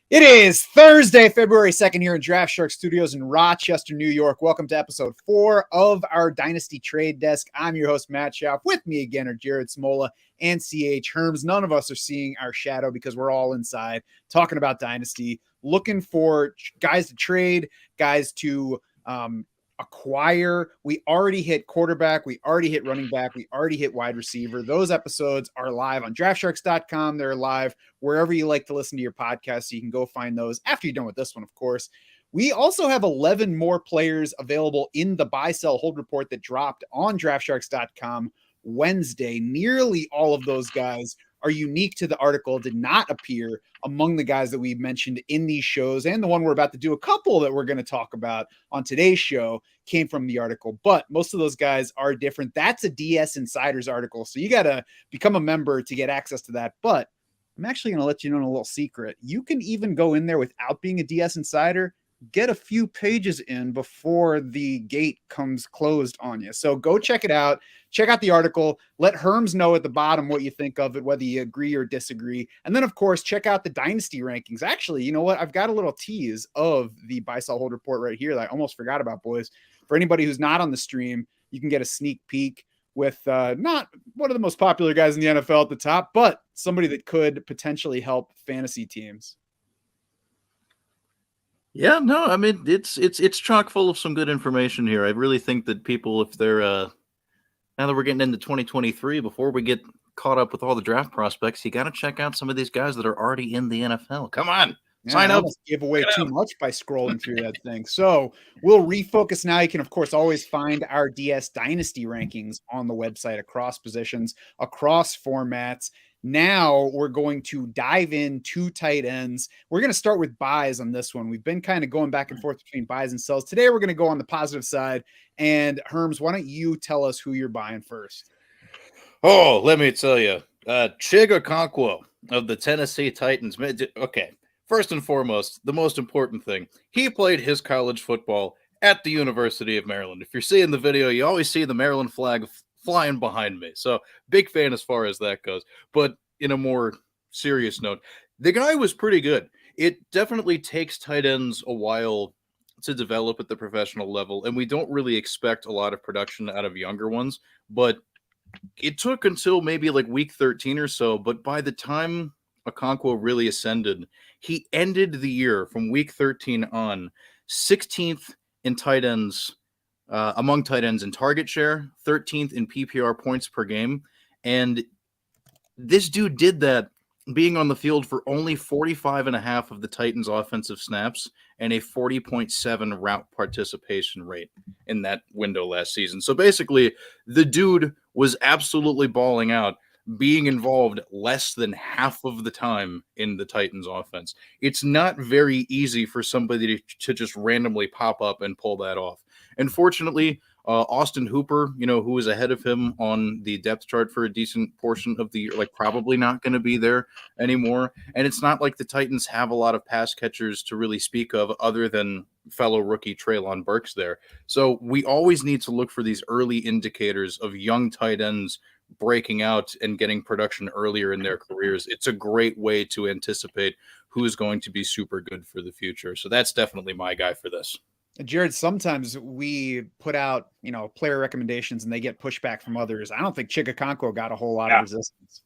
It is Thursday, February 2nd here in Draft Shark Studios in Rochester, New York. Welcome to episode 4 of our Dynasty Trade Desk. I'm your host, Matt Schauf. With me again are Jared Smola and CH Herms. None of us are seeing our shadow because we're all inside talking about Dynasty, looking for guys to trade, guys to acquire. We already hit quarterback, we already hit running back, we already hit wide receiver. Those episodes are live on draftsharks.com. They're live wherever you like to listen to your podcast, so you can go find those after you're done with this one, of course. We also have 11 more players available in the buy, sell, hold report that dropped on draftsharks.com Wednesday. Nearly all of those guys are unique to the article, did not appear among the guys that we mentioned in these shows. And the one we're about to do, a couple that we're going to talk about on today's show, came from the article, but most of those guys are different. That's a DS Insiders article, so you got to become a member to get access to that. But I'm actually going to let you know a little secret. You can even go in there without being a DS Insider, get a few pages in before the gate comes closed on you. So go check it out. Check out the article. Let Herms know at the bottom what you think of it, whether you agree or disagree. And then, of course, check out the Dynasty rankings. Actually, you know what? I've got a little tease of the buy, sell, hold report right here that I almost forgot about, boys. For anybody who's not on the stream, you can get a sneak peek with not one of the most popular guys in the NFL at the top, but somebody that could potentially help fantasy teams. Yeah, no, I mean, it's chock full of some good information here. I really think that people, if they're now that we're getting into 2023, before we get caught up with all the draft prospects, you got to check out some of these guys that are already in the NFL. Come on, sign up. Give away too much by scrolling through that thing. So we'll refocus now. You can, of course, always find our DS Dynasty rankings on the website across positions, across formats. Now we're going to dive into tight ends. We're going to start with buys on this one. We've been kind of going back and forth between buys and sells. Today, we're going to go on the positive side. And Herms, why don't you tell us who you're buying first? Oh, let me tell you. Chig Okonkwo of the Tennessee Titans. Okay, first and foremost, the most important thing. He played his college football at the University of Maryland. If you're seeing the video, you always see the Maryland flag flying behind me. So big fan as far as that goes. But in a more serious note, the guy was pretty good. It definitely takes tight ends a while to develop at the professional level, and we don't really expect a lot of production out of younger ones, but it took until maybe like week 13 or so. But by the time Okonkwo really ascended, he ended the year from week 13 on 16th in tight ends, among tight ends in target share, 13th in PPR points per game. And this dude did that being on the field for only 45.5 of the Titans' offensive snaps and a 40.7 route participation rate in that window last season. So basically, the dude was absolutely balling out, being involved less than half of the time in the Titans' offense. It's not very easy for somebody to just randomly pop up and pull that off. And fortunately, Austin Hooper, who was ahead of him on the depth chart for a decent portion of the year, probably not going to be there anymore. And it's not like the Titans have a lot of pass catchers to really speak of other than fellow rookie Treylon Burks there. So we always need to look for these early indicators of young tight ends breaking out and getting production earlier in their careers. It's a great way to anticipate who is going to be super good for the future. So that's definitely my guy for this. Jared, sometimes we put out, player recommendations and they get pushback from others. I don't think Chig Okonkwo got a whole lot of resistance.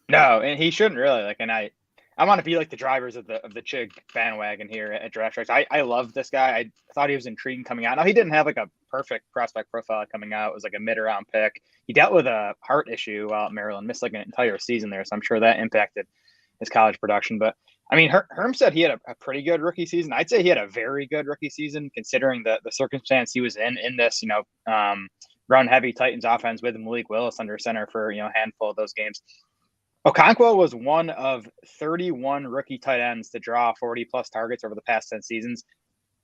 No, and he shouldn't really. And I want to be like the drivers of the Chig bandwagon here at Draft Sharks. I love this guy. I thought he was intriguing coming out. Now, he didn't have like a perfect prospect profile coming out. It was like a mid-round pick. He dealt with a heart issue while at Maryland, missed like an entire season there. So I'm sure that impacted his college production. But I mean, Herm said he had a pretty good rookie season. I'd say he had a very good rookie season considering the circumstance he was in this, run-heavy Titans offense with Malik Willis under center for, a handful of those games. Okonkwo was one of 31 rookie tight ends to draw 40-plus targets over the past 10 seasons.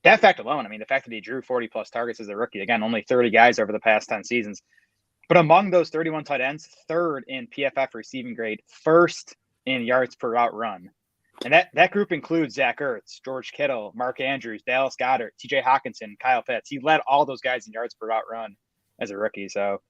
That fact alone, the fact that he drew 40-plus targets as a rookie, again, only 30 guys over the past 10 seasons. But among those 31 tight ends, third in PFF receiving grade, first in yards per route run. And that group includes Zach Ertz, George Kittle, Mark Andrews, Dallas Goedert, TJ Hawkinson, Kyle Pitts. He led all those guys in yards per route run as a rookie. So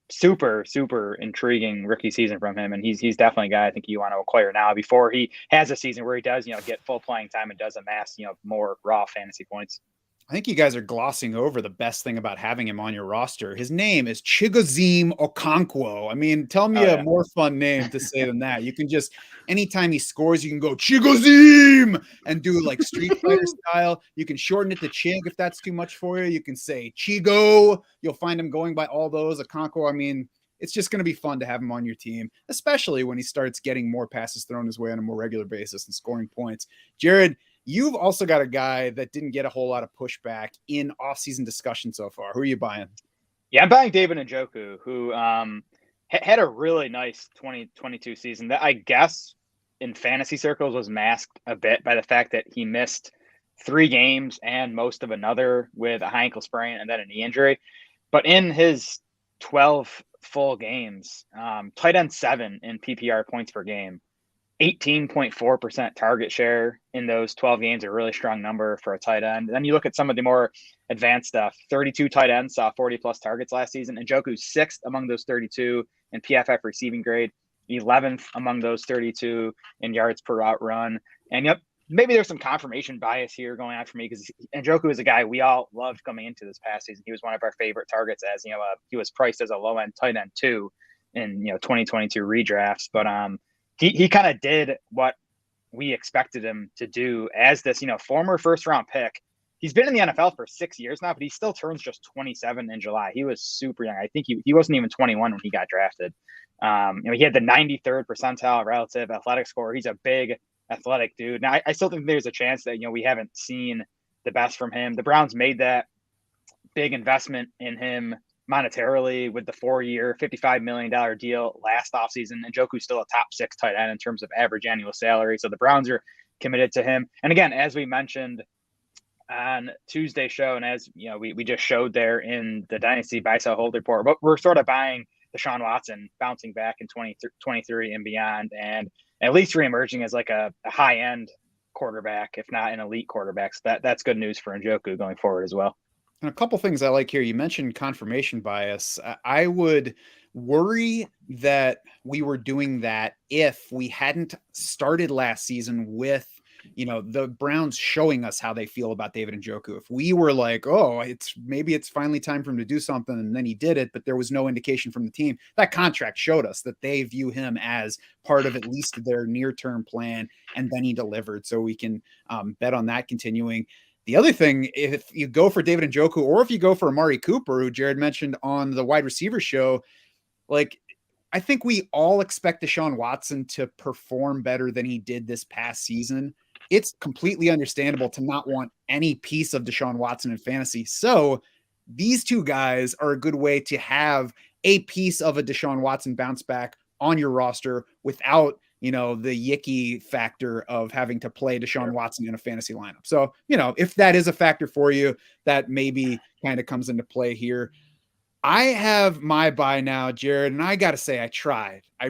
super intriguing rookie season from him, and he's definitely a guy I think you want to acquire now before he has a season where he does get full playing time and does amass more raw fantasy points. I think you guys are glossing over the best thing about having him on your roster. His name is Chig Okonkwo. I mean, tell me a more fun name to say than that. You can just, anytime he scores, you can go Chig and do like Street Fighter style. You can shorten it to Chig if that's too much for you. You can say Chigo. You'll find him going by all those. Okonkwo, I mean, it's just going to be fun to have him on your team, especially when he starts getting more passes thrown his way on a more regular basis and scoring points. Jared, you've also got a guy that didn't get a whole lot of pushback in offseason discussion so far. Who are you buying? Yeah, I'm buying David Njoku, who had a really nice 2022 season that I guess in fantasy circles was masked a bit by the fact that he missed 3 games and most of another with a high ankle sprain and then a knee injury. But in his 12 full games, tight end 7 in PPR points per game, 18.4% target share in those 12 games, a really strong number for a tight end. Then you look at some of the more advanced stuff. 32 tight ends saw 40 plus targets last season, and Njoku's 6th among those 32 in PFF receiving grade, 11th among those 32 in yards per route run. And maybe there's some confirmation bias here going on for me because Njoku is a guy we all loved coming into this past season. He was one of our favorite targets as he was priced as a low end tight end 2 in 2022 redrafts, but he kind of did what we expected him to do as this, former first round pick. He's been in the NFL for 6 years now, but he still turns just 27 in July. He was super young. I think he wasn't even 21 when he got drafted. He had the 93rd percentile relative athletic score. He's a big athletic dude. Now, I still think there's a chance that, we haven't seen the best from him. The Browns made that big investment in him monetarily with the 4-year, $55 million deal last offseason. And Njoku's still a top 6 tight end in terms of average annual salary. So the Browns are committed to him. And again, as we mentioned on Tuesday's show, and as we just showed there in the Dynasty buy sell hold report, but we're sort of buying Deshaun Watson bouncing back in 2023 and beyond, and at least reemerging as like a high end quarterback, if not an elite quarterback. So that's good news for Njoku going forward as well. And a couple things I like here. You mentioned confirmation bias. I would worry that we were doing that if we hadn't started last season with, the Browns showing us how they feel about David Njoku. If we were like, oh, maybe it's finally time for him to do something, and then he did it, but there was no indication from the team, that contract showed us that they view him as part of at least their near-term plan, and then he delivered. So we can bet on that continuing. The other thing, if you go for David Njoku or if you go for Amari Cooper, who Jared mentioned on the wide receiver show, I think we all expect Deshaun Watson to perform better than he did this past season. It's completely understandable to not want any piece of Deshaun Watson in fantasy. So these two guys are a good way to have a piece of a Deshaun Watson bounce back on your roster without the yicky factor of having to play Deshaun Watson in a fantasy lineup. So, if that is a factor for you, that maybe kind of comes into play here. I have my buy now, Jared, and I got to say, I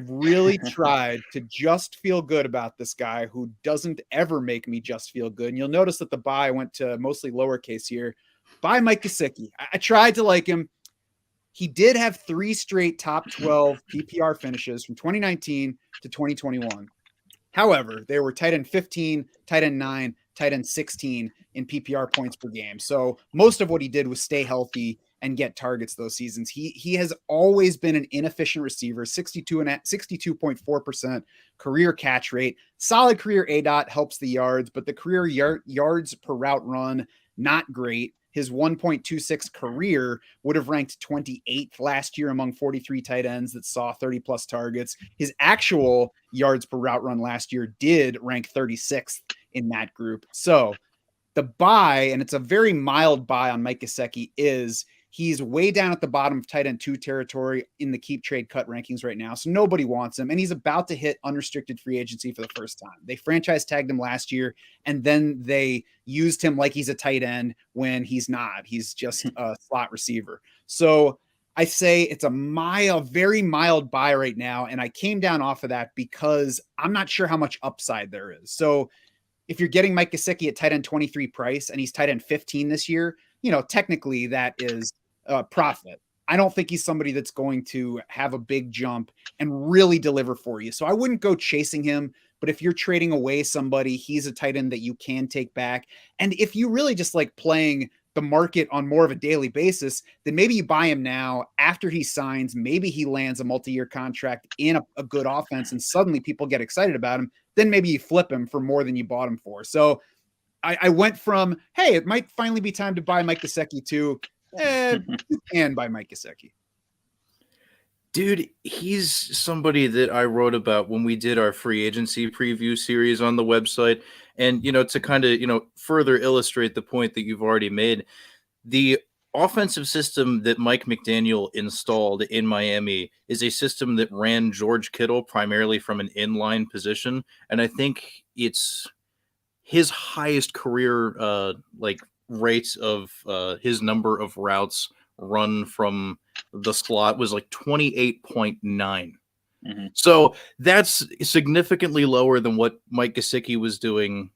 really tried to just feel good about this guy who doesn't ever make me just feel good. And you'll notice that the buy went to mostly lowercase here. Buy Mike Gesicki. I tried to like him. He did have 3 straight top 12 PPR finishes from 2019 to 2021. However, they were tight end 15, tight end 9, tight end 16 in PPR points per game. So most of what he did was stay healthy and get targets those seasons. He has always been an inefficient receiver, 62.4% career catch rate, solid career ADOT helps the yards, but the career yards per route run, not great. His 1.26 career would have ranked 28th last year among 43 tight ends that saw 30 plus targets. His actual yards per route run last year did rank 36th in that group. So the buy, and it's a very mild buy on Mike Gesicki, is he's way down at the bottom of tight end 2 territory in the keep trade cut rankings right now. So nobody wants him. And he's about to hit unrestricted free agency for the first time. They franchise tagged him last year, and then they used him like he's a tight end when he's not. He's just a slot receiver. So I say it's a very mild buy right now. And I came down off of that because I'm not sure how much upside there is. So if you're getting Mike Gesicki at tight end 23 price and he's tight end 15 this year, technically that is profit. I don't think he's somebody that's going to have a big jump and really deliver for you. So I wouldn't go chasing him. But if you're trading away somebody, he's a tight end that you can take back. And if you really just like playing the market on more of a daily basis, then maybe you buy him now after he signs. Maybe he lands a multi-year contract in a good offense and suddenly people get excited about him. Then maybe you flip him for more than you bought him for. So I went from, hey, it might finally be time to buy Mike Gesicki to, you can buy Mike Gesicki. Dude, he's somebody that I wrote about when we did our free agency preview series on the website. And, to kind of, further illustrate the point that you've already made, the offensive system that Mike McDaniel installed in Miami is a system that ran George Kittle primarily from an inline position. And I think it's his highest career, rates of his number of routes run from the slot was like 28.9. Mm-hmm. So that's significantly lower than what Mike Gesicki was doing.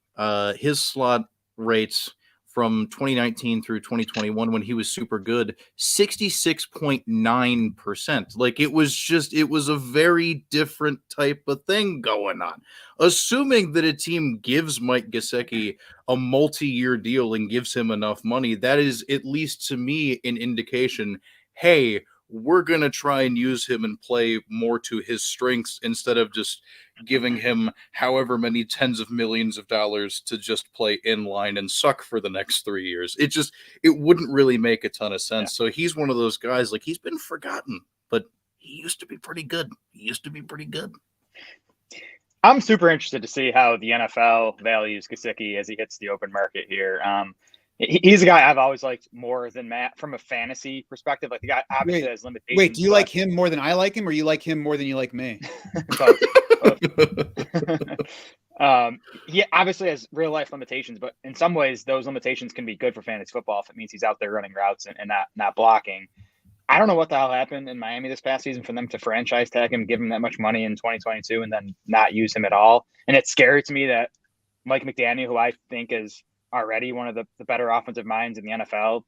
His slot rates from 2019 through 2021, when he was super good, 66.9%. Like it was a very different type of thing going on. Assuming that a team gives Mike Gesicki a multi-year deal and gives him enough money, that is, at least to me, an indication, hey, we're going to try and use him and play more to his strengths instead of just giving him however many tens of millions of dollars to just play in line and suck for the next 3 years. It wouldn't really make a ton of sense. Yeah. So he's one of those guys, like, he's been forgotten, but he used to be pretty good. I'm super interested to see how the NFL values Gesicki as he hits the open market here. He's a guy I've always liked more than Matt from a fantasy perspective. Like the guy obviously has limitations. Wait, do you like him more than I like him, or you like him more than you like me? He obviously has real life limitations, but in some ways those limitations can be good for fantasy football if it means he's out there running routes and not blocking. I don't know what the hell happened in Miami this past season for them to franchise tag him, give him that much money in 2022, and then not use him at all. And it's scary to me that Mike McDaniel, who I think is already one of the better offensive minds in the NFL,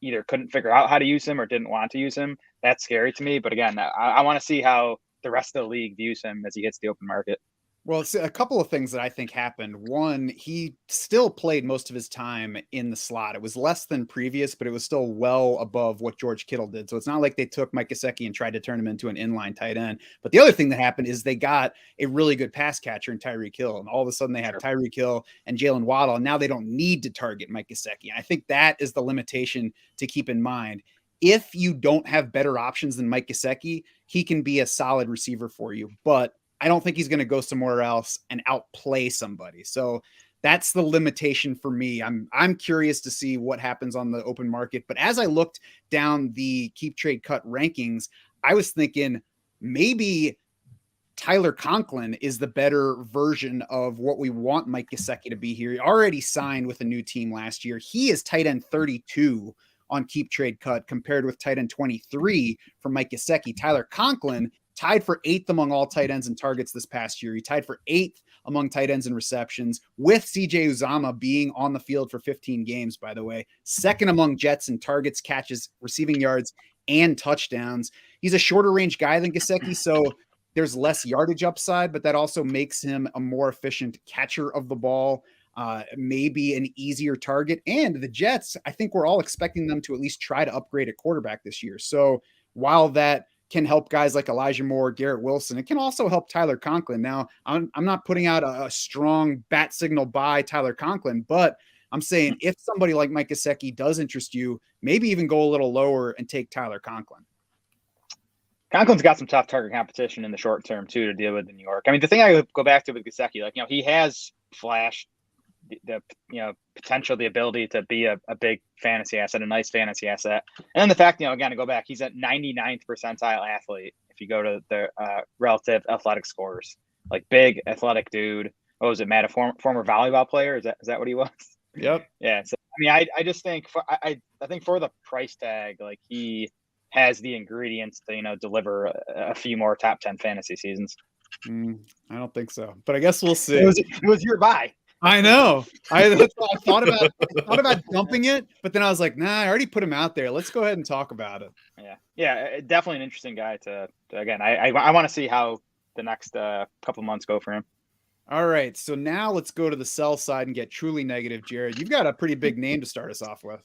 either couldn't figure out how to use him or didn't want to use him. That's scary to me. But again, I want to see how the rest of the league views him as he hits the open market. Well, it's a couple of things that I think happened. One, he still played most of his time in the slot. It was less than previous, but it was still well above what George Kittle did. So it's not like they took Mike Gesicki and tried to turn him into an inline tight end. But the other thing that happened is they got a really good pass catcher in Tyreek Hill. And all of a sudden they had Tyreek Hill and Jalen Waddle. And now they don't need to target Mike Gesicki. I think that is the limitation to keep in mind. If you don't have better options than Mike Gesicki, he can be a solid receiver for you. But I don't think he's going to go somewhere else and outplay somebody. So that's the limitation for me. I'm curious to see what happens on the open market. But as I looked down the Keep Trade Cut rankings, I was thinking maybe Tyler Conklin is the better version of what we want Mike Gesicki to be here. He already signed with a new team last year. He is tight end 32 on Keep Trade Cut compared with tight end 23 for Mike Gesicki. Tyler Conklin tied for 8th among all tight ends and targets this past year. He tied for 8th among tight ends and receptions, with CJ Uzomah being on the field for 15 games, by the way. 2nd among Jets in targets, catches, receiving yards, and touchdowns. He's a shorter range guy than Gesicki, so there's less yardage upside, but that also makes him a more efficient catcher of the ball, maybe an easier target. And the Jets, I think we're all expecting them to at least try to upgrade at quarterback this year. So while that can help guys like Elijah Moore, Garrett Wilson, it can also help Tyler Conklin. Now, I'm not putting out a strong bat signal by Tyler Conklin, but I'm saying if somebody like Mike Gesicki does interest you, maybe even go a little lower and take Tyler Conklin. Conklin's got some tough target competition in the short term too to deal with in New York. I mean, the thing I would go back to with Gesicki, like, he has flashed the potential, the ability to be a big fantasy asset, a nice fantasy asset. And then the fact, again, to go back, he's at 99th percentile athlete. If you go to the relative athletic scores, like big athletic dude. What was it, Matt? A former volleyball player? Is that what he was? Yep. Yeah. So, I mean, I just think I think for the price tag, like, he has the ingredients to, deliver a few more top 10 fantasy seasons. I don't think so, but I guess we'll see. It was your buy. I know. I thought about dumping it, but then I was like, nah, I already put him out there. Let's go ahead and talk about it. Yeah, definitely an interesting guy to again. I want to see how the next couple months go for him. All right, so now let's go to the sell side and get truly negative, Jared. You've got a pretty big name to start us off with.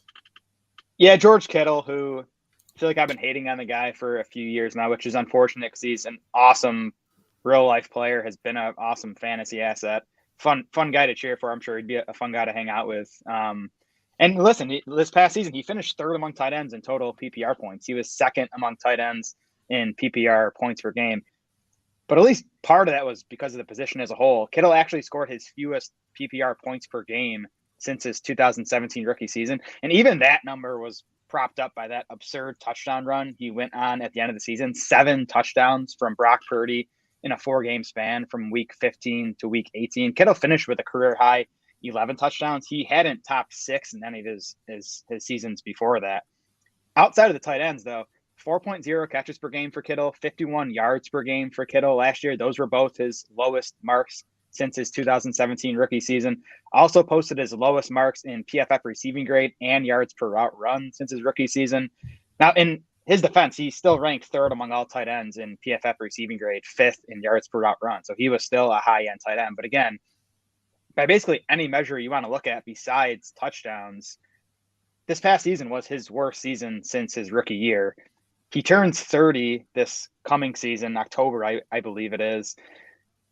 Yeah, George Kittle, who I feel like I've been hating on the guy for a few years now, which is unfortunate because he's an awesome real life player, has been an awesome fantasy asset. Fun guy to cheer for. I'm sure he'd be a fun guy to hang out with. And listen, this past season, he finished third among tight ends in total PPR points. He was second among tight ends in PPR points per game. But at least part of that was because of the position as a whole. Kittle actually scored his fewest PPR points per game since his 2017 rookie season. And even that number was propped up by that absurd touchdown run he went on at the end of the season. 7 touchdowns from Brock Purdy in a 4-game span from week 15 to week 18. Kittle finished with a career high 11 touchdowns. He hadn't topped 6 in any of his seasons before that. Outside of the tight ends, though, 4.0 catches per game for Kittle, 51 yards per game for Kittle last year. Those were both his lowest marks since his 2017 rookie season. Also posted his lowest marks in PFF receiving grade and yards per route run since his rookie season. Now, in his defense, he still ranked third among all tight ends in PFF receiving grade, 5th in yards per route run. So he was still a high-end tight end. But again, by basically any measure you want to look at besides touchdowns, this past season was his worst season since his rookie year. He turns 30 this coming season, October, I believe it is.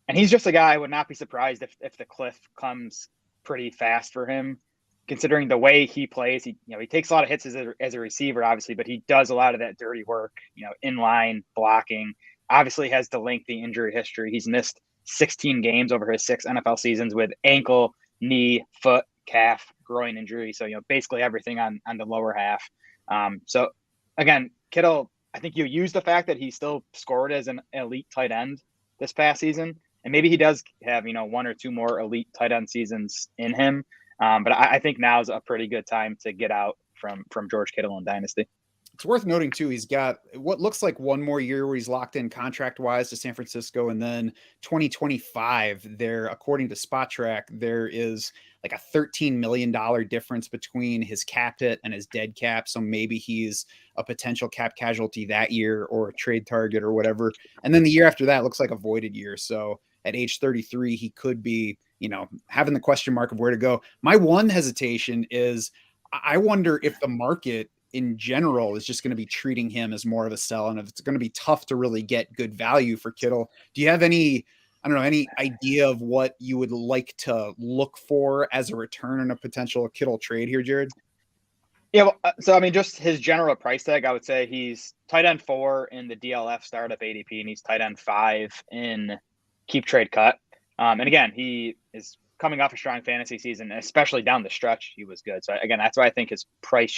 And he's just a guy I would not be surprised if the cliff comes pretty fast for him, considering the way he plays. He takes a lot of hits as a receiver, obviously, but he does a lot of that dirty work, in-line blocking. Obviously has the lengthy injury history. He's missed 16 games over his 6 NFL seasons with ankle, knee, foot, calf, groin injury. So, basically everything on the lower half. So, again, Kittle, I think you use the fact that he still scored as an elite tight end this past season. And maybe he does have, 1 or 2 more elite tight end seasons in him. But I think now is a pretty good time to get out from George Kittle in Dynasty. It's worth noting, too, he's got what looks like 1 more year where he's locked in contract-wise to San Francisco. And then 2025, there, according to Spot Track, there is like a $13 million difference between his cap hit and his dead cap. So maybe he's a potential cap casualty that year or a trade target or whatever. And then the year after that looks like a voided year. So at age 33, he could be, having the question mark of where to go. My one hesitation is I wonder if the market in general is just going to be treating him as more of a sell, and if it's going to be tough to really get good value for Kittle. Do you have any idea of what you would like to look for as a return on a potential Kittle trade here, Jared? Yeah, well, so I mean, just his general price tag, I would say he's tight end 4 in the DLF startup ADP, and he's tight end 5 in keep trade cut. And again, he is coming off a strong fantasy season, especially down the stretch, he was good. So again, that's why I think his price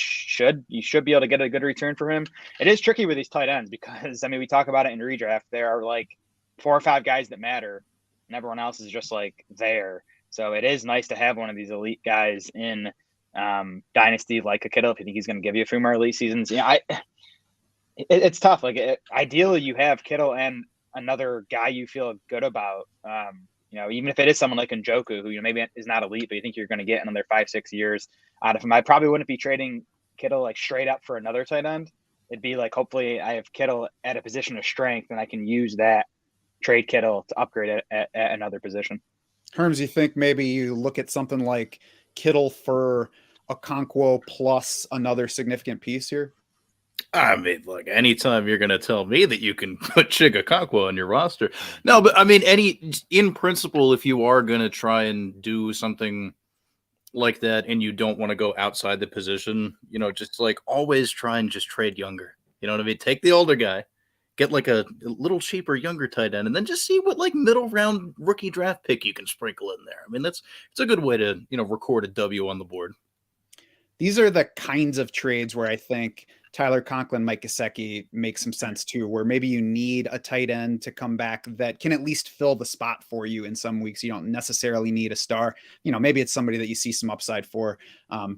you should be able to get a good return for him. It is tricky with these tight ends because, I mean, we talk about it in redraft. There are like 4 or 5 guys that matter, and everyone else is just like there. So it is nice to have one of these elite guys in Dynasty like a Kittle if you think he's going to give you a few more elite seasons. It's tough. Ideally, you have Kittle and another guy you feel good about. Even if it is someone like Njoku, who maybe is not elite, but you think you're going to get another 5-6 years out of him. I probably wouldn't be trading Kittle like straight up for another tight end. It'd be like, hopefully I have Kittle at a position of strength and I can use that, trade Kittle to upgrade it at another position. Herms, you think maybe you look at something like Kittle for Okonkwo plus another significant piece here? I mean, look, anytime you're going to tell me that you can put Chig Okonkwo on your roster. No, but I mean, in principle, if you are going to try and do something like that and you don't want to go outside the position, just like always try and just trade younger. You know what I mean? Take the older guy, get like a little cheaper, younger tight end, and then just see what like middle round rookie draft pick you can sprinkle in there. I mean, it's a good way to, record a W on the board. These are the kinds of trades where I think Tyler Conklin, Mike Gesicki make some sense too, where maybe you need a tight end to come back that can at least fill the spot for you in some weeks. You don't necessarily need a star. Maybe it's somebody that you see some upside for,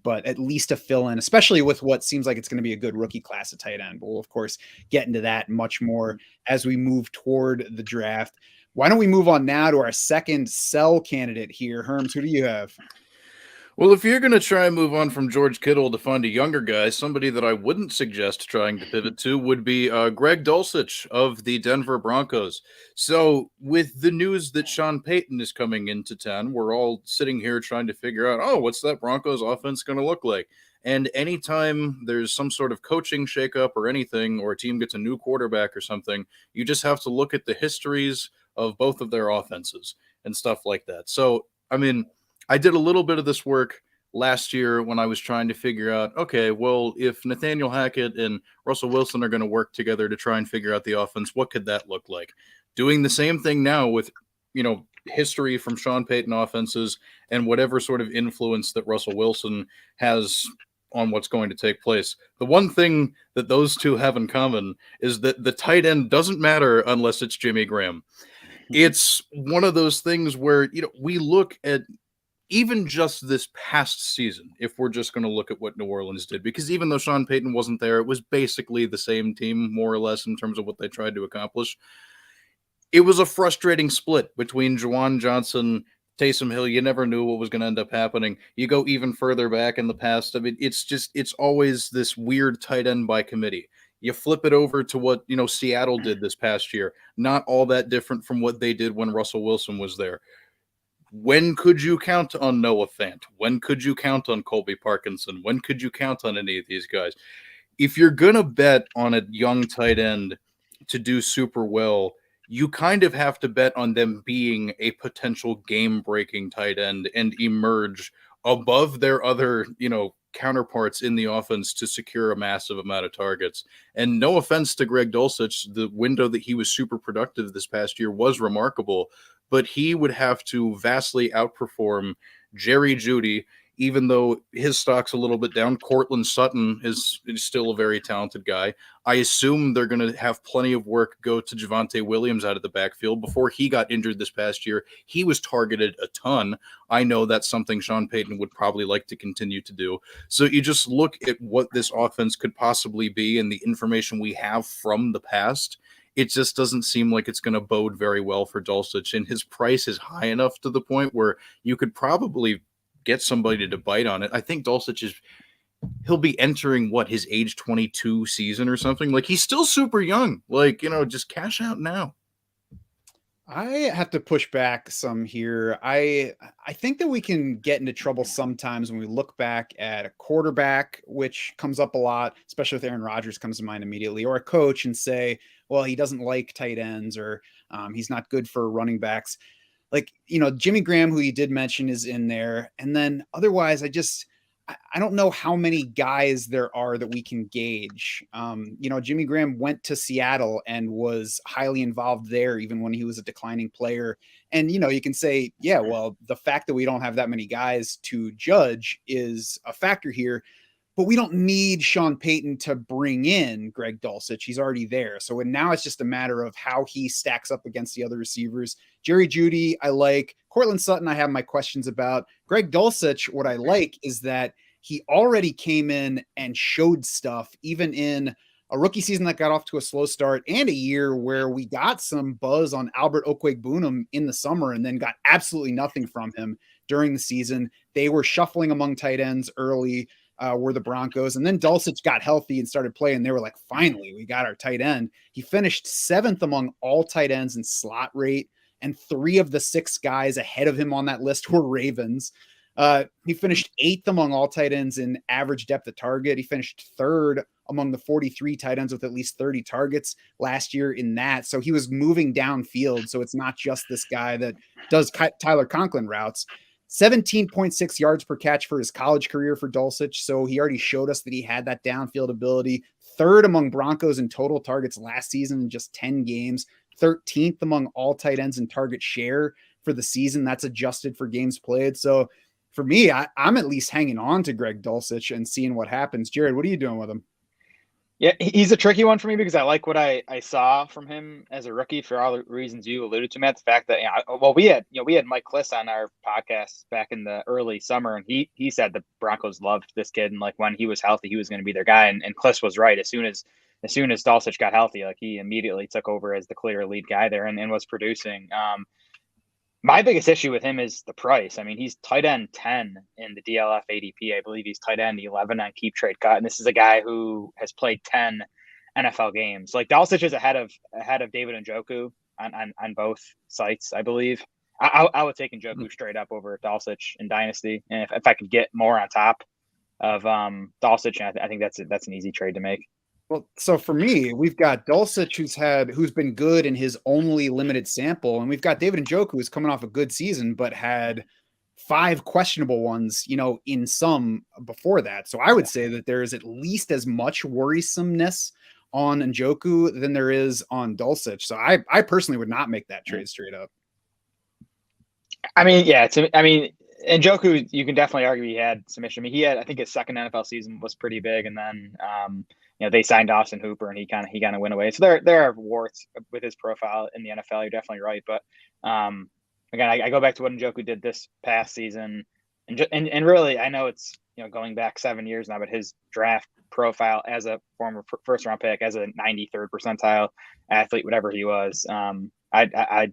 but at least a fill in, especially with what seems like it's going to be a good rookie class of tight end. We'll, of course, get into that much more as we move toward the draft. Why don't we move on now to our second sell candidate here? Herms, who do you have? Well, if you're going to try and move on from George Kittle to find a younger guy, somebody that I wouldn't suggest trying to pivot to would be Greg Dulcich of the Denver Broncos. So with the news that Sean Payton is coming into town, we're all sitting here trying to figure out, oh, what's that Broncos offense going to look like? And anytime there's some sort of coaching shakeup or anything, or a team gets a new quarterback or something, you just have to look at the histories of both of their offenses and stuff like that. So, I mean, I did a little bit of this work last year when I was trying to figure out, okay, well, if Nathaniel Hackett and Russell Wilson are going to work together to try and figure out the offense, what could that look like? Doing the same thing now with, history from Sean Payton offenses and whatever sort of influence that Russell Wilson has on what's going to take place. The one thing that those two have in common is that the tight end doesn't matter unless it's Jimmy Graham. It's one of those things where, we look at even just this past season, if we're just going to look at what New Orleans did, because even though Sean Payton wasn't there, it was basically the same team, more or less, in terms of what they tried to accomplish. It was a frustrating split between Juwan Johnson, Taysom Hill. You never knew what was going to end up happening. You go even further back in the past. I mean, it's always this weird tight end by committee. You flip it over to what, Seattle did this past year. Not all that different from what they did when Russell Wilson was there. When could you count on Noah Fant? When could you count on Colby Parkinson? When could you count on any of these guys? If you're going to bet on a young tight end to do super well, you kind of have to bet on them being a potential game-breaking tight end and emerge above their other, counterparts in the offense to secure a massive amount of targets. And no offense to Greg Dulcich, the window that he was super productive this past year was remarkable, but he would have to vastly outperform Jerry Jeudy, even though his stock's a little bit down. Cortland Sutton is still a very talented guy. I assume they're going to have plenty of work go to Javonte Williams out of the backfield. Before he got injured this past year, he was targeted a ton. I know that's something Sean Payton would probably like to continue to do. So you just look at what this offense could possibly be and the information we have from the past. It just doesn't seem like it's going to bode very well for Dulcich, and his price is high enough to the point where you could probably get somebody to bite on it. I think Dulcich he'll be entering his age 22 season or something. Like, he's still super young. Like, just cash out now. I have to push back some here. I think that we can get into trouble sometimes when we look back at a quarterback, which comes up a lot, especially with Aaron Rodgers comes to mind immediately, or a coach, and say, well, he doesn't like tight ends, or he's not good for running backs. Like, Jimmy Graham, who you did mention, is in there. And then otherwise, I don't know how many guys there are that we can gauge. Jimmy Graham went to Seattle and was highly involved there, even when he was a declining player. And, you can say, yeah, well, the fact that we don't have that many guys to judge is a factor here. But we don't need Sean Payton to bring in Greg Dulcich. He's already there. So now it's just a matter of how he stacks up against the other receivers. Jerry Jeudy, I like. Cortland Sutton, I have my questions about. Greg Dulcich, what I like is that he already came in and showed stuff, even in a rookie season that got off to a slow start and a year where we got some buzz on Albert Okwuegbunam in the summer and then got absolutely nothing from him during the season. They were shuffling among tight ends early. Were the Broncos. And then Dulcich got healthy and started playing. They were like, finally, we got our tight end. He finished 7th among all tight ends in slot rate, and 3 of the 6 guys ahead of him on that list were Ravens. He finished 8th among all tight ends in average depth of target. He finished 3rd among the 43 tight ends with at least 30 targets last year in that. So he was moving downfield. So it's not just this guy that does Tyler Conklin routes. 17.6 yards per catch for his college career for Dulcich. So he already showed us that he had that downfield ability. 3rd among Broncos in total targets last season in just 10 games. 13th among all tight ends in target share for the season. That's adjusted for games played. So for me, I'm at least hanging on to Greg Dulcich and seeing what happens. Jared, what are you doing with him? Yeah, he's a tricky one for me because I like what I saw from him as a rookie for all the reasons you alluded to, Matt. The fact that, we had Mike Kliss on our podcast back in the early summer, and he said the Broncos loved this kid, and like when he was healthy, he was going to be their guy. And Kliss was right. As soon as as soon as Dulcich got healthy, like he immediately took over as the clear lead guy there and was producing. My biggest issue with him is the price. I mean, he's tight end 10 in the DLF ADP. I believe he's tight end 11 on Keep Trade Cut. And this is a guy who has played 10 NFL games. Like Dulcich is ahead of David Njoku on both sites, I believe. I would take Njoku straight up over Dulcich in Dynasty. And if I could get more on top of Dulcich, I think that's an easy trade to make. Well, so for me, we've got Dulcich who's been good in his only limited sample, and we've got David Njoku who's coming off a good season, but had 5 questionable ones, in some before that. So I would say that there is at least as much worrisomeness on Njoku than there is on Dulcich. So I personally would not make that trade straight up. I mean, yeah, Njoku, you can definitely argue he had some issue. I mean, I think his second NFL season was pretty big, and then they signed Austin Hooper, and he kind of went away. So there are warts with his profile in the NFL. You're definitely right, but again, I go back to what Njoku did this past season, and really, I know it's going back 7 years now, but his draft profile as a former first round pick, as a 93rd percentile athlete, whatever he was, I'd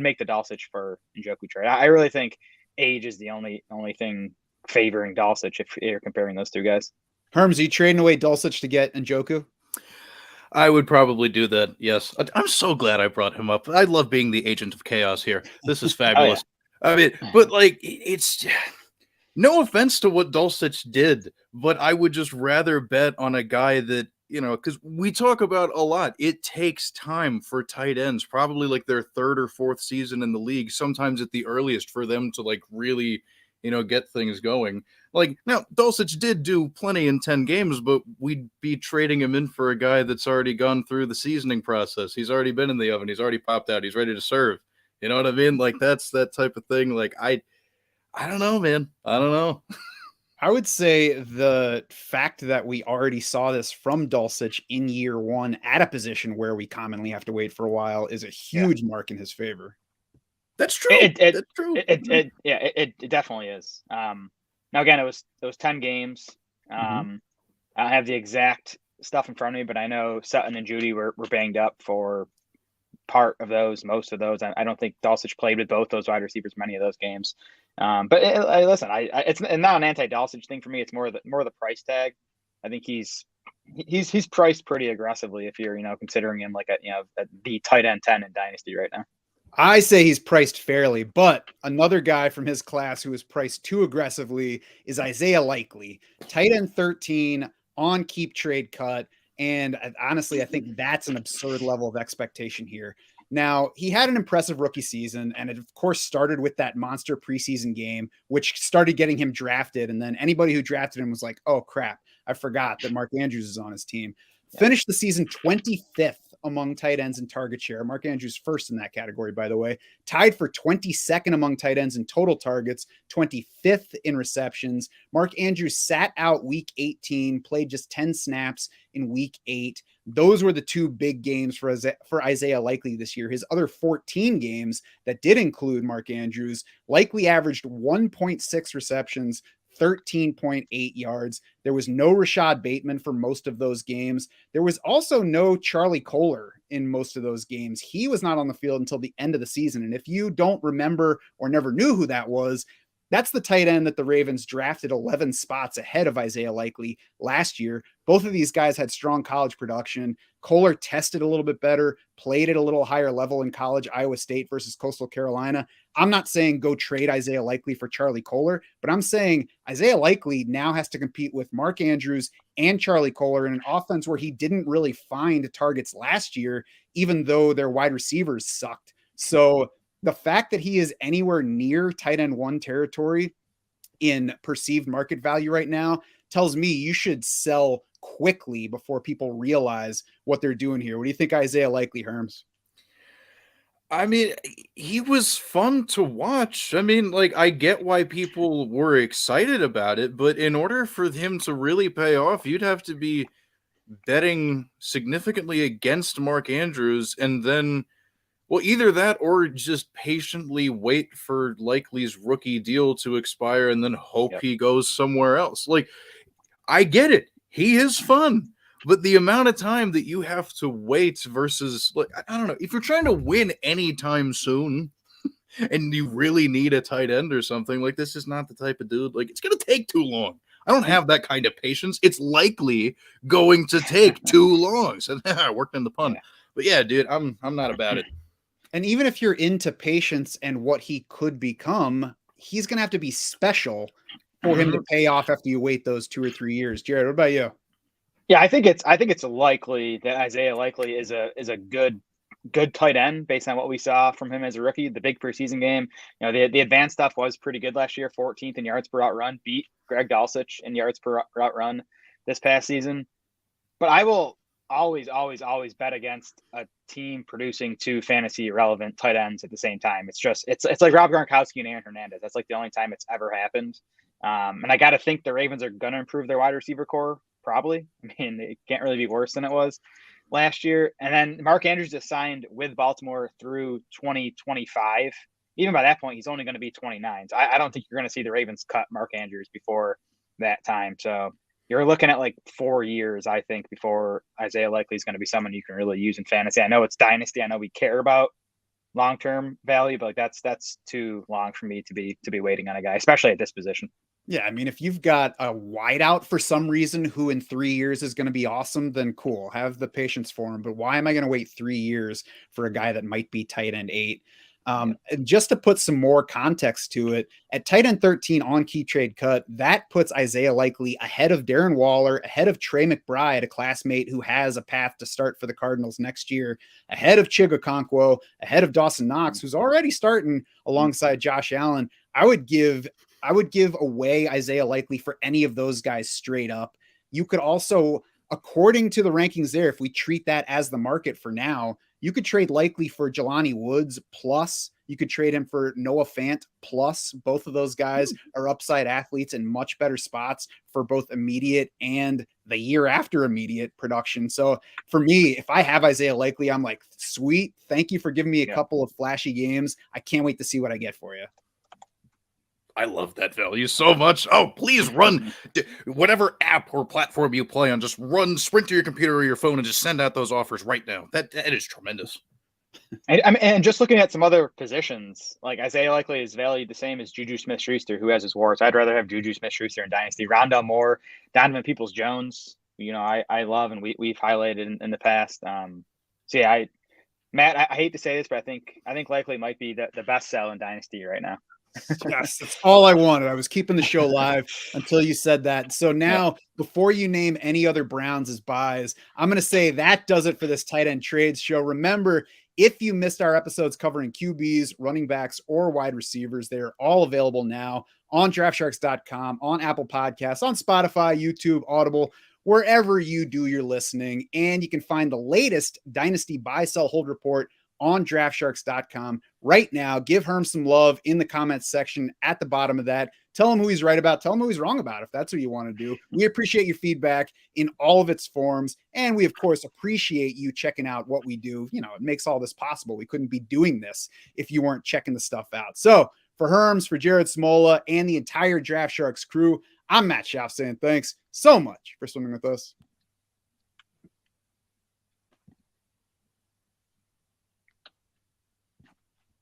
make the Dulcich for Njoku trade. I really think age is the only thing favoring Dulcich if you're comparing those two guys. Herms, are you trading away Dulcich to get Njoku? I would probably do that, yes. I'm so glad I brought him up. I love being the agent of chaos here. This is fabulous. Oh, yeah. I mean, but it's no offense to what Dulcich did, but I would just rather bet on a guy that, because we talk about a lot. It takes time for tight ends, probably like their 3rd or 4th season in the league, sometimes at the earliest, for them to really, get things going. Now, Dulcich did do plenty in 10 games, but we'd be trading him in for a guy that's already gone through the seasoning process. He's already been in the oven. He's already popped out. He's ready to serve. You know what I mean? That's that type of thing. I don't know, man. I don't know. I would say the fact that we already saw this from Dulcich in year 1 at a position where we commonly have to wait for a while is a huge mark in his favor. That's true. That's true. It definitely is. Now again, it was 10 games. I don't have the exact stuff in front of me, but I know Sutton and Judy were banged up for most of those. I don't think Dulcich played with both those wide receivers many of those games. But listen, it's not an anti-Dulcich thing for me. It's more the price tag. I think he's priced pretty aggressively if you're considering him like the tight end 10 in Dynasty right now. I say he's priced fairly, but another guy from his class who is priced too aggressively is Isaiah Likely, tight end 13 on Keep Trade Cut. And honestly, I think that's an absurd level of expectation here. Now, he had an impressive rookie season, and it, of course, started with that monster preseason game, which started getting him drafted. And then anybody who drafted him was like, oh, crap, I forgot that Mark Andrews is on his team. Yeah. Finished the season 25th among tight ends in target share. Mark Andrews first in that category, by the way. Tied for 22nd among tight ends in total targets, 25th in receptions. Mark Andrews sat out week 18, played just 10 snaps in week 8. Those were the 2 big games for Isaiah Likely this year. His other 14 games that did include Mark Andrews, Likely averaged 1.6 receptions, 13.8 yards. There was no Rashad Bateman for most of those games. There was also no Charlie Kohler in most of those games. He was not on the field until the end of the season. And if you don't remember or never knew who that was, that's the tight end that the Ravens drafted 11 spots ahead of Isaiah Likely last year. Both of these guys had strong college production. Kohler tested a little bit better, played at a little higher level in college, Iowa State versus Coastal Carolina. I'm not saying go trade Isaiah Likely for Charlie Kohler, but I'm saying Isaiah Likely now has to compete with Mark Andrews and Charlie Kohler in an offense where he didn't really find targets last year, even though their wide receivers sucked. So the fact that he is anywhere near tight end 1 territory in perceived market value right now tells me you should sell quickly before people realize what they're doing here. What do you think, Isaiah Likely, Herms? I mean, he was fun to watch. I mean, I get why people were excited about it, but in order for him to really pay off, you'd have to be betting significantly against Mark Andrews and then, well, either that or just patiently wait for Likely's rookie deal to expire and then hope he goes somewhere else. I get it. He is fun. But the amount of time that you have to wait versus, like, I don't know, if you're trying to win anytime soon and you really need a tight end or something, like, this is not the type of dude. Like, it's going to take too long. I don't have that kind of patience. It's likely going to take too long. So I worked in the pun. Yeah. But yeah, dude, I'm not about it. And even if you're into patience and what he could become, he's going to have to be special for him to pay off after you wait those 2 or 3 years. Jared, what about you? Yeah, I think it's likely that Isaiah Likely is a good tight end based on what we saw from him as a rookie. The big preseason game, the advanced stuff was pretty good last year. 14th in yards per route run, beat Greg Dulcich in yards per route run this past season. But I will always bet against a team producing 2 fantasy relevant tight ends at the same time. It's like Rob Gronkowski and Aaron Hernandez. That's like the only time it's ever happened. And I got to think the Ravens are going to improve their wide receiver core. Probably. I mean, it can't really be worse than it was last year. And then Mark Andrews is signed with Baltimore through 2025. Even by that point, he's only going to be 29. So I don't think you're going to see the Ravens cut Mark Andrews before that time. So you're looking at like 4 years, I think, before Isaiah Likely is going to be someone you can really use in fantasy. I know it's dynasty. I know we care about long-term value, but like that's too long for me to be waiting on a guy, especially at this position. Yeah, I mean, if you've got a wideout for some reason who in 3 years is going to be awesome, then cool. Have the patience for him. But why am I going to wait 3 years for a guy that might be tight end 8? And just to put some more context to it, at tight end 13 on Key Trade Cut, that puts Isaiah Likely ahead of Darren Waller, ahead of Trey McBride, a classmate who has a path to start for the Cardinals next year, ahead of Chig Okonkwo, ahead of Dawson Knox, who's already starting alongside Josh Allen. I would give away Isaiah Likely for any of those guys straight up. You could also, according to the rankings there, if we treat that as the market for now, you could trade Likely for Jelani Woods plus. You could trade him for Noah Fant plus. Both of those guys are upside athletes in much better spots for both immediate and the year after immediate production. So for me, if I have Isaiah Likely, I'm like, sweet. Thank you for giving me a couple of flashy games. I can't wait to see what I get for you. I love that value so much. Oh, please run whatever app or platform you play on. Just sprint to your computer or your phone and just send out those offers right now. That is tremendous. And just looking at some other positions, like Isaiah Likely is valued the same as Juju Smith-Schuster, who has his warts. I'd rather have Juju Smith-Schuster in Dynasty. Rondell Moore, Donovan Peoples-Jones, I love, and we've highlighted in the past. Matt, I hate to say this, but I think Likely might be the best sell in Dynasty right now. Yes, that's all I wanted. I was keeping the show live until you said that. So now, before you name any other Browns as buys, I'm going to say that does it for this tight end trades show. Remember, if you missed our episodes covering QBs, running backs, or wide receivers, they are all available now on draftsharks.com, on Apple Podcasts, on Spotify, YouTube, Audible, wherever you do your listening. And you can find the latest Dynasty buy, sell, hold report on draftsharks.com right now. Give Herm some love in the comments section at the bottom of that. Tell him who he's right about. Tell him who he's wrong about if that's what you want to do. We appreciate your feedback in all of its forms. And we, of course, appreciate you checking out what we do. It makes all this possible. We couldn't be doing this if you weren't checking the stuff out. So for Herms, for Jared Smola, and the entire Draft Sharks crew, I'm Matt Schaff saying thanks so much for swimming with us.